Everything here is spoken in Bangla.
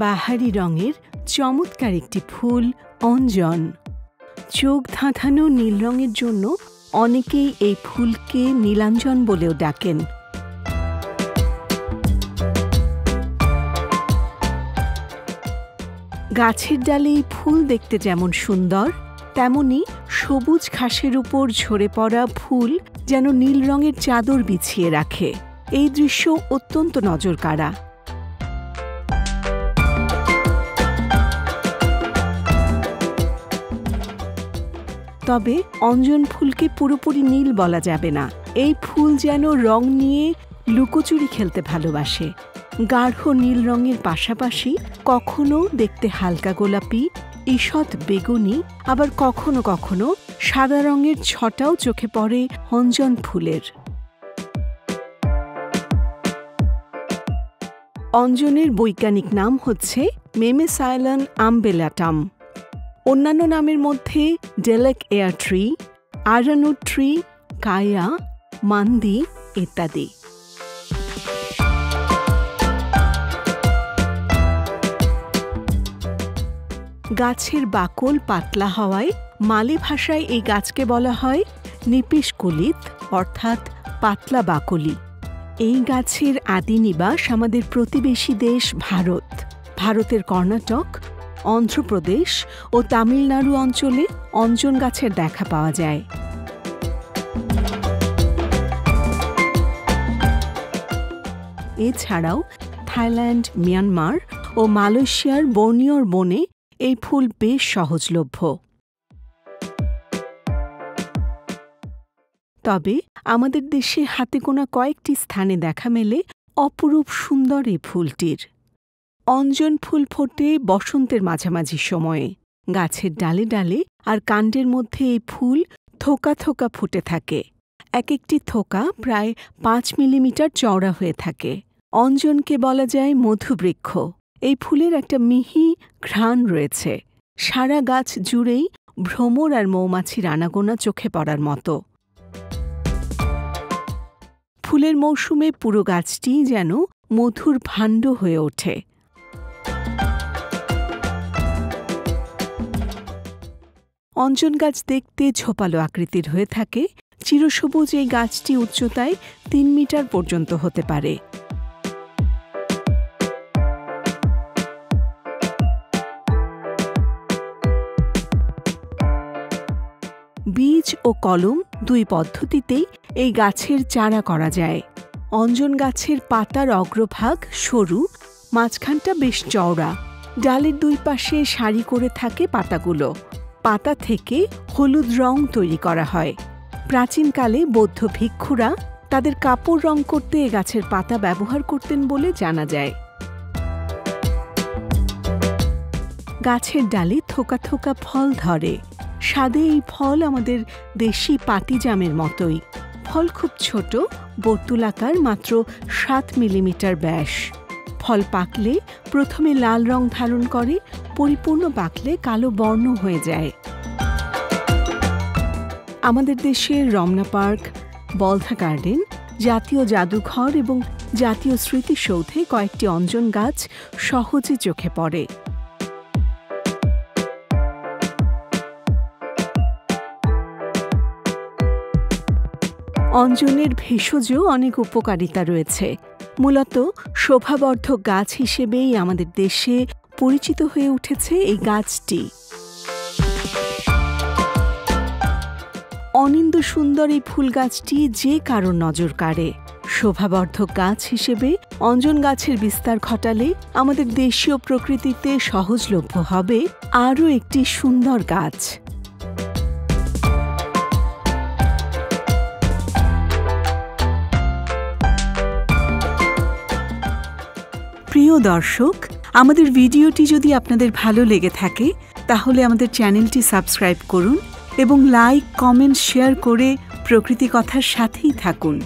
বাহারি রঙের চমৎকার একটি ফুল অঞ্জন। চোখ ধাঁধানো নীল রঙের জন্য অনেকেই এই ফুলকে নীলাঞ্জন বলেও ডাকেন। গাছের ডালে এই ফুল দেখতে যেমন সুন্দর, তেমনি সবুজ ঘাসের উপর ঝরে পড়া ফুল যেন নীল রঙের চাদর বিছিয়ে রাখে। এই দৃশ্য অত্যন্ত নজরকাড়া। তবে অঞ্জন ফুলকে পুরোপুরি নীল বলা যাবে না। এই ফুল যেন রং নিয়ে লুকোচুরি খেলতে ভালোবাসে। গাঢ় নীল রঙের পাশাপাশি কখনো দেখতে হালকা গোলাপি, ঈষৎ বেগুনি, আবার কখনো কখনো সাদা রঙের ছটাও চোখে পড়ে অঞ্জন ফুলের। অঞ্জনের বৈজ্ঞানিক নাম হচ্ছে মেমেসাইলান আম্বেলাটাম। অন্যান্য নামের মধ্যে ডেলেক এয়ার ট্রি, আরানুট ট্রি, কায়া, মান্দি ইত্যাদি। গাছের বাকল পাতলা হওয়ায় মালি ভাষায় এই গাছকে বলা হয় নিপিস কুলিত, অর্থাৎ পাতলা বাকলি। এই গাছের আদি নিবাস আমাদের প্রতিবেশী দেশ ভারত। ভারতের কর্ণাটক, অন্ধ্রপ্রদেশ ও তামিলনাড়ু অঞ্চলে অঞ্জন গাছের দেখা পাওয়া যায়। এছাড়াও থাইল্যান্ড, মিয়ানমার ও মালয়েশিয়ার বর্নিওর বনে এই ফুল বেশ সহজলভ্য। তবে আমাদের দেশে হাতে গোনা কয়েকটি স্থানে দেখা মেলে অপরূপ সুন্দর এই ফুলটির। অঞ্জন ফুল ফোটে বসন্তের মাঝামাঝি সময়ে। গাছের ডালে ডালে আর কাণ্ডের মধ্যে এই ফুল থোকা থোকা ফুটে থাকে। এক একটি থোকা প্রায় 5 মিলিমিটার চওড়া হয়ে থাকে। অঞ্জনকে বলা যায় মধুবৃক্ষ। এই ফুলের একটা মিহি ঘ্রাণ রয়েছে। সারা গাছ জুড়েই ভ্রমর আর মৌমাছির আনাগোনা চোখে পড়ার মতো। ফুলের মৌসুমে পুরো গাছটি যেন মধুর ভাণ্ড হয়ে ওঠে। অঞ্জন গাছ দেখতে ঝোপালো আকৃতির হয়ে থাকে। চিরসবুজ এই গাছটি উচ্চতায় 3 মিটার পর্যন্ত হতে পারে। বীজ ও কলম দুই পদ্ধতিতেই এই গাছের চারা করা যায়। অঞ্জন গাছের পাতার অগ্রভাগ সরু, মাঝখানটা বেশ চওড়া। ডালের দুই পাশে সারি করে থাকে পাতাগুলো। পাতা থেকে হলুদ রং তৈরি করা হয়। প্রাচীনকালে বৌদ্ধ ভিক্ষুরা তাদের কাপড় রং করতে এ গাছের পাতা ব্যবহার করতেন বলে জানা যায়। গাছের ডালে থোকা থোকা ফল ধরে। স্বাদে এই ফল আমাদের দেশি পাতিজামের মতোই। ফল খুব ছোট, বর্তুলাকার, মাত্র 7 মিলিমিটার ব্যাস। ফল পাকলে প্রথমে লাল রং ধারণ করে, পরিপূর্ণ পাকলে কালো বর্ণ হয়ে যায়। আমাদের দেশের রমনা পার্ক, বলধা গার্ডেন, জাতীয় জাদুঘর এবং জাতীয় স্মৃতিসৌধে কয়েকটি অঞ্জন গাছ সহজে চোখে পড়ে। অঞ্জনের ভেষজ অনেক উপকারিতা রয়েছে। মূলত শোভাবর্ধক গাছ হিসেবেই আমাদের দেশে পরিচিত হয়ে উঠেছে এই গাছটি। অনিন্দ সুন্দর এই ফুল গাছটি যে কারোর নজর কাড়ে। শোভাবর্ধক গাছ হিসেবে অঞ্জন গাছের বিস্তার ঘটালে আমাদের দেশীয় প্রকৃতিতে সহজলভ্য হবে আরও একটি সুন্দর গাছ। প্রিয় দর্শক, আমাদের ভিডিওটি যদি আপনাদের ভালো লেগে থাকে তাহলে আমাদের চ্যানেলটি সাবস্ক্রাইব করুন এবং লাইক, কমেন্ট, শেয়ার করে প্রকৃতি কথার সাথেই থাকুন।